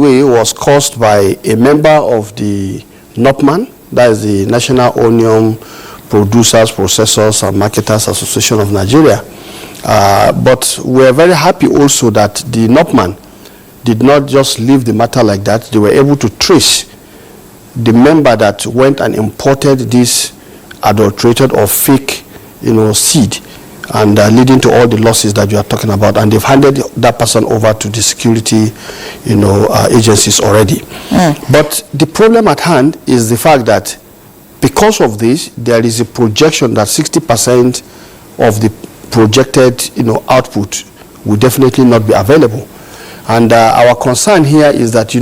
It was caused by a member of the NOPMAN, that is the National Onion Producers, Processors and Marketers Association of Nigeria. But we're very happy also that the NOPMAN did not just leave the matter like that. They were able to trace the member that went and imported this adulterated or fake, seed, and leading to all the losses that you are talking about. And they've handed that person over to the security, agencies already. But the problem at hand is the fact that because of this, there is a projection that 60% of the projected, output will definitely not be available. And our concern here is that,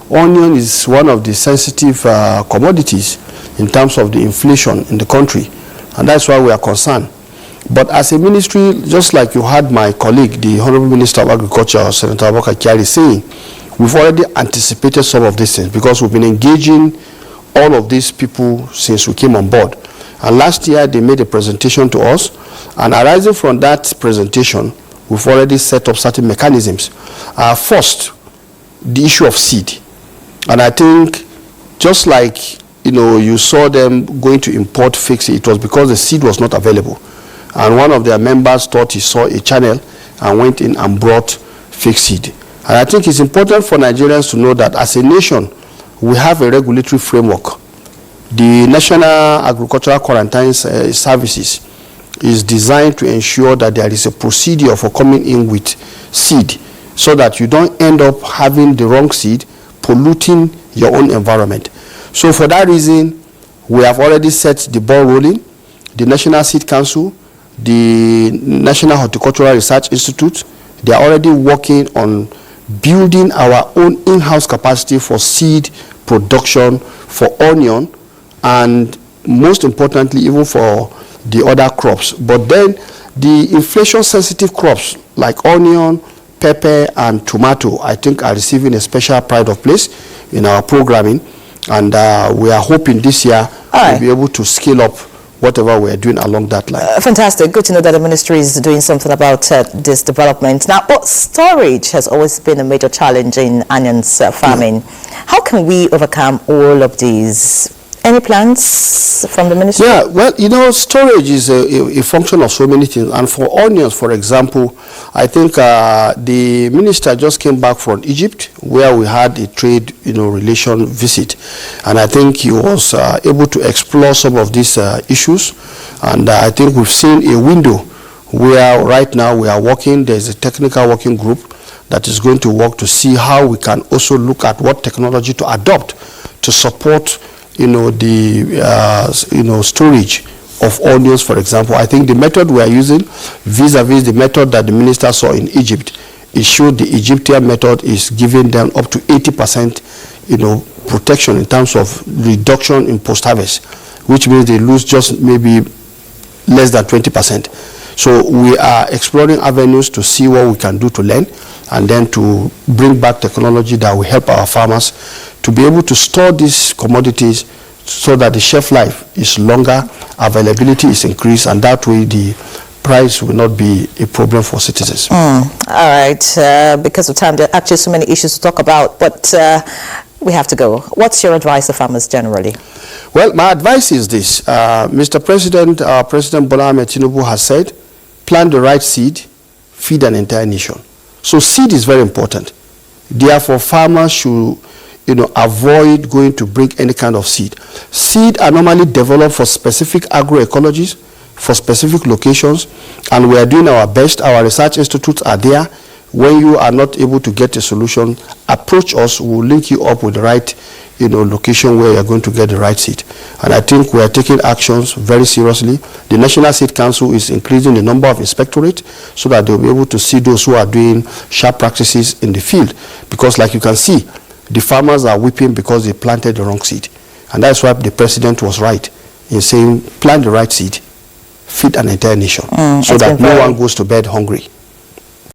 onion is one of the sensitive commodities in terms of the inflation in the country. And that's why we are concerned. But as a ministry, just like you had my colleague, the Honorable Minister of Agriculture, Senator Abubakar Kyari, saying, we've already anticipated some of these things because we've been engaging all of these people since we came on board. And last year, they made a presentation to us. And arising from that presentation, we've already set up certain mechanisms. First, the issue of seed. And I think just like, you saw them going to import fake seed, it was because the seed was not available. And one of their members thought he saw a channel and went in and brought fake seed. And I think it's important for Nigerians to know that as a nation, we have a regulatory framework. The National Agricultural Quarantine Services is designed to ensure that there is a procedure for coming in with seed so that you don't end up having the wrong seed, polluting your own environment. So for that reason, we have already set the ball rolling. The National Seed Council, the National Horticultural Research Institute, they are already working on building our own in-house capacity for seed production, for onion, and most importantly, even for the other crops. But then the inflation-sensitive crops like onion, pepper, and tomato, I think are receiving a special pride of place in our programming. And we are hoping this year we'll be able to scale up whatever we're doing along that line. Fantastic. Good to know that the ministry is doing something about this development. Now, but storage has always been a major challenge in onions farming. How can we overcome all of these? Any plans from the ministry? Yeah, well, storage is a function of so many things. And for onions, for example, I think the minister just came back from Egypt, where we had a trade, relation visit. And I think he was able to explore some of these issues. And I think we've seen a window where right now we are working. There's a technical working group that is going to work to see how we can also look at what technology to adopt to support the storage of onions, for example. I think the method we are using vis-a-vis the method that the minister saw in Egypt, it showed the Egyptian method is giving them up to 80% protection in terms of reduction in post-harvest, which means they lose just maybe less than 20%. So we are exploring avenues to see what we can do to learn and then to bring back technology that will help our farmers to be able to store these commodities so that the shelf life is longer, availability is increased, and that way the price will not be a problem for citizens. All right, because of time, there are actually so many issues to talk about, but we have to go. What's your advice to farmers generally? Well, my advice is this. Mr. President, President Bola Ahmed Tinubu has said, plant the right seed, feed an entire nation. So seed is very important. Therefore, farmers should avoid going to bring any kind of seed. Seed are normally developed for specific agroecologies, for specific locations, and we are doing our best. Our research institutes are there. When you are not able to get a solution, approach us. We'll link you up with the right location where you're going to get the right seed. And I think we are taking actions very seriously. The National Seed Council is increasing the number of inspectorates so that they'll be able to see those who are doing sharp practices in the field. Because like you can see, the farmers are weeping because they planted the wrong seed. And that's why the president was right in saying, plant the right seed, feed an entire nation, so that no one goes to bed hungry.